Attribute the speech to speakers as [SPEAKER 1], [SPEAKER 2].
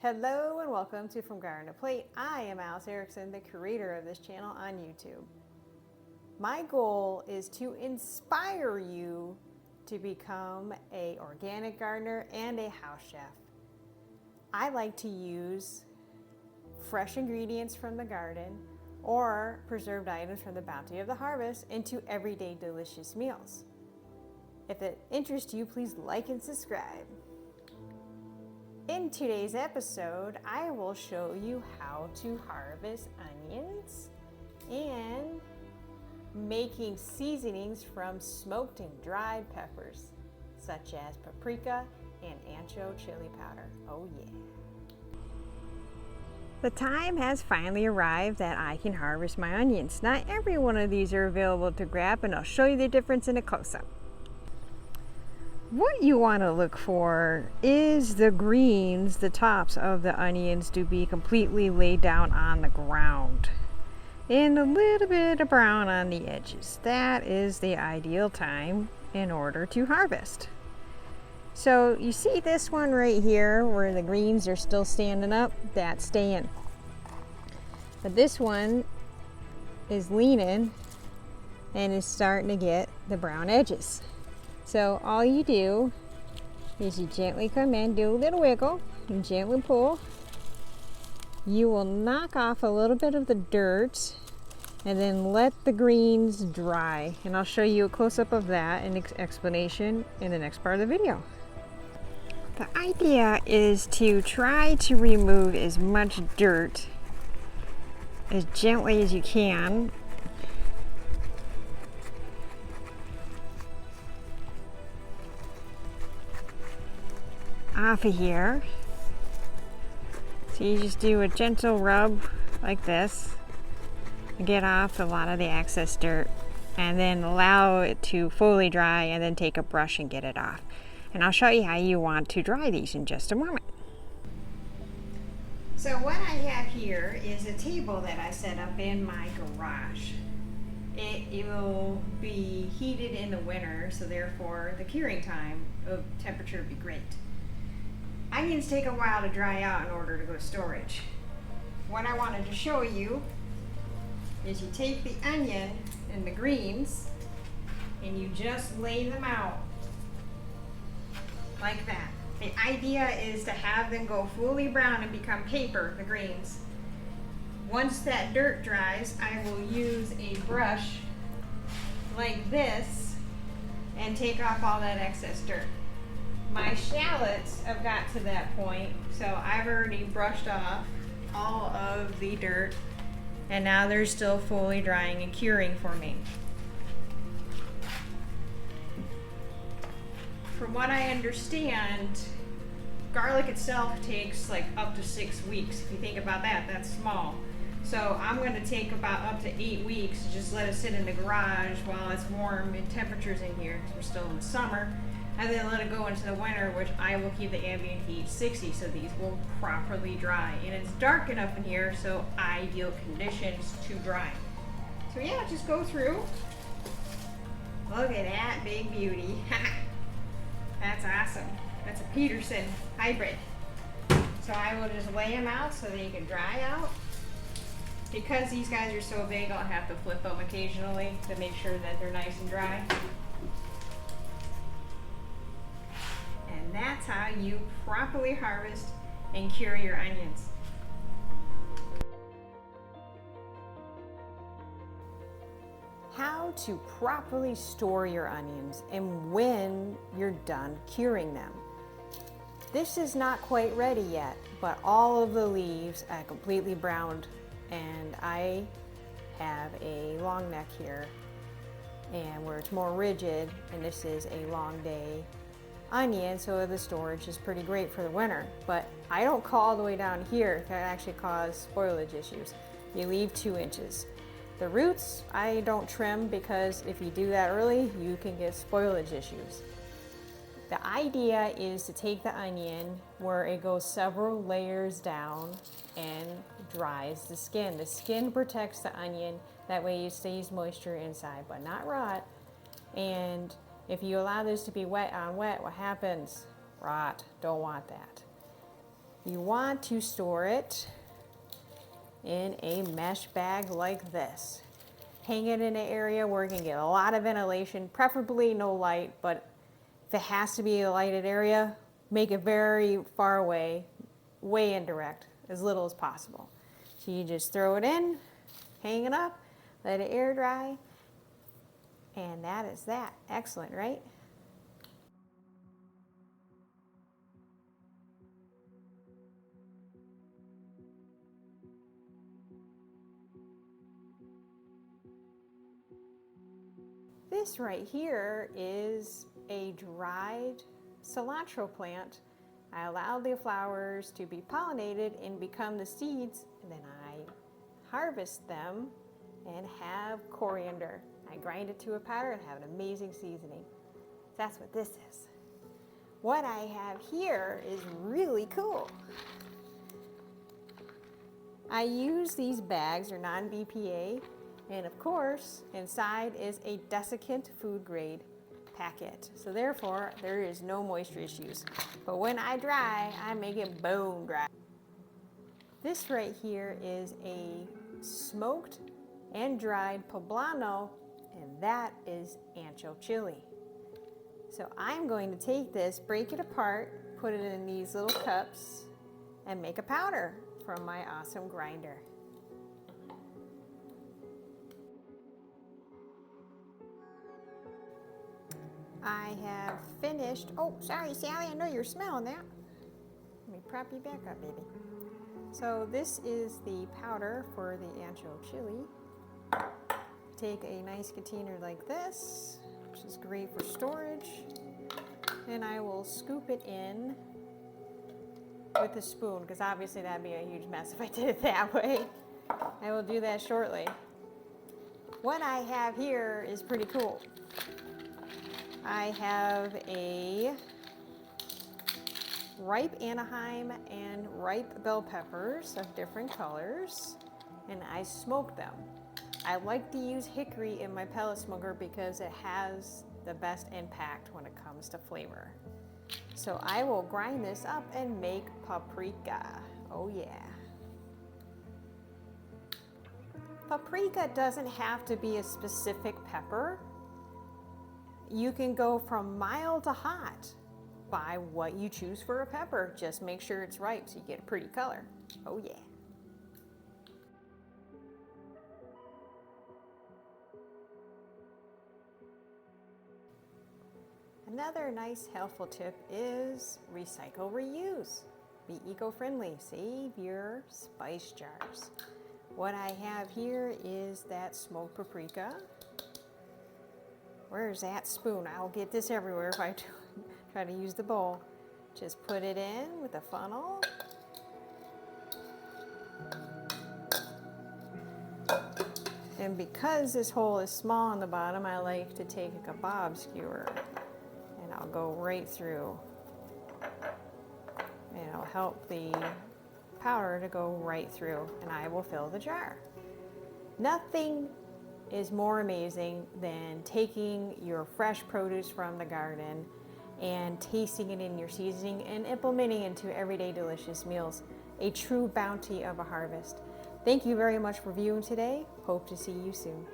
[SPEAKER 1] Hello and welcome to From Garden to Plate. I am Alice Erickson, the creator of this channel on YouTube. My goal is to inspire you to become an organic gardener and a house chef. I like to use fresh ingredients from the garden or preserved items from the bounty of the harvest into everyday delicious meals. If it interests you, please like and subscribe. In today's episode, I will show you how to harvest onions and making seasonings from smoked and dried peppers, such as paprika and ancho chili powder. Oh yeah. The time has finally arrived that I can harvest my onions. Not every one of these are available to grab, and I'll show you the difference in a close-up. What you want to look for is the greens, the tops of the onions, to be completely laid down on the ground and a little bit of brown on the edges. That is the ideal time in order to harvest. So you see this one right here where the greens are still standing up, that's staying. But this one is leaning and is starting to get the brown edges. So all you do is you gently come in, do a little wiggle, and gently pull. You will knock off a little bit of the dirt and then let the greens dry. And I'll show you a close-up of that and explanation in the next part of the video. The idea is to try to remove as much dirt as gently as you can. Off of here. So you just do a gentle rub like this to get off a lot of the excess dirt, and then allow it to fully dry, and then take a brush and get it off. And I'll show you how you want to dry these in just a moment. So what I have here is a table that I set up in my garage. It will be heated in the winter, so therefore the curing time of temperature would be great. Onions take a while to dry out in order to go to storage. What I wanted to show you is you take the onion and the greens and you just lay them out like that. The idea is to have them go fully brown and become paper, the greens. Once that dirt dries, I will use a brush like this and take off all that excess dirt. My shallots have got to that point, so I've already brushed off all of the dirt, and now they're still fully drying and curing for me. From what I understand, garlic itself takes like up to 6 weeks. If you think about that, that's small. So I'm going to take about up to 8 weeks to just let it sit in the garage while it's warm and temperatures in here, because we're still in summer. And then let it go into the winter, which I will keep the ambient heat 60 so these will properly dry. And it's dark enough in here, so ideal conditions to dry. So yeah, just go through. Look at that big beauty. That's awesome. That's a Peterson hybrid. So I will just lay them out so they can dry out. Because these guys are so big, I'll have to flip them occasionally to make sure that they're nice and dry. And that's how you properly harvest and cure your onions. How to properly store your onions and when you're done curing them. This is not quite ready yet, but all of the leaves are completely browned, and I have a long neck here and where it's more rigid, and this is a long day onion, so the storage is pretty great for the winter. But I don't call all the way down here, that actually cause spoilage issues. You leave 2 inches. The roots I don't trim, because if you do that early, you can get spoilage issues. The idea is to take the onion where it goes several layers down and dries the skin. The skin protects the onion, that way it stays moisture inside but not rot. And if you allow this to be wet on wet, what happens? Rot. Don't want that. You want to store it in a mesh bag like this. Hang it in an area where it can get a lot of ventilation, preferably no light, but if it has to be a lighted area, make it very far away, way indirect, as little as possible. So you just throw it in, hang it up, let it air dry, and that is that. Excellent, right? This right here is a dried cilantro plant. I allow the flowers to be pollinated and become the seeds, and then I harvest them and have coriander. I grind it to a powder and have an amazing seasoning. That's what this is. What I have here is really cool. I use these bags, they're non-BPA, and of course, inside is a desiccant food grade packet. So therefore, there is no moisture issues. But when I dry, I make it bone dry. This right here is a smoked and dried poblano, and that is ancho chili. So I'm going to take this, break it apart, put it in these little cups, and make a powder from my awesome grinder. I have finished, oh, sorry, Sally, I know you're smelling that. Let me prop you back up, baby. So this is the powder for the ancho chili. Take a nice container like this, which is great for storage, and I will scoop it in with a spoon, because obviously that'd be a huge mess if I did it that way. I will do that shortly. What I have here is pretty cool. I have a ripe Anaheim and ripe bell peppers of different colors, and I smoke them. I like to use hickory in my pellet smoker because it has the best impact when it comes to flavor. So I will grind this up and make paprika. Oh yeah. Paprika doesn't have to be a specific pepper. You can go from mild to hot by what you choose for a pepper. Just make sure it's ripe so you get a pretty color. Oh yeah. Another nice helpful tip is recycle, reuse. Be eco-friendly, save your spice jars. What I have here is that smoked paprika. Where's that spoon? I'll get this everywhere if I try to use the bowl. Just put it in with a funnel. And because this hole is small on the bottom, I like to take a kebab skewer and I'll go right through. And it'll help the powder to go right through, and I will fill the jar. Nothing is more amazing than taking your fresh produce from the garden and tasting it in your seasoning and implementing it into everyday delicious meals. A true bounty of a harvest. Thank you very much for viewing today. Hope to see you soon.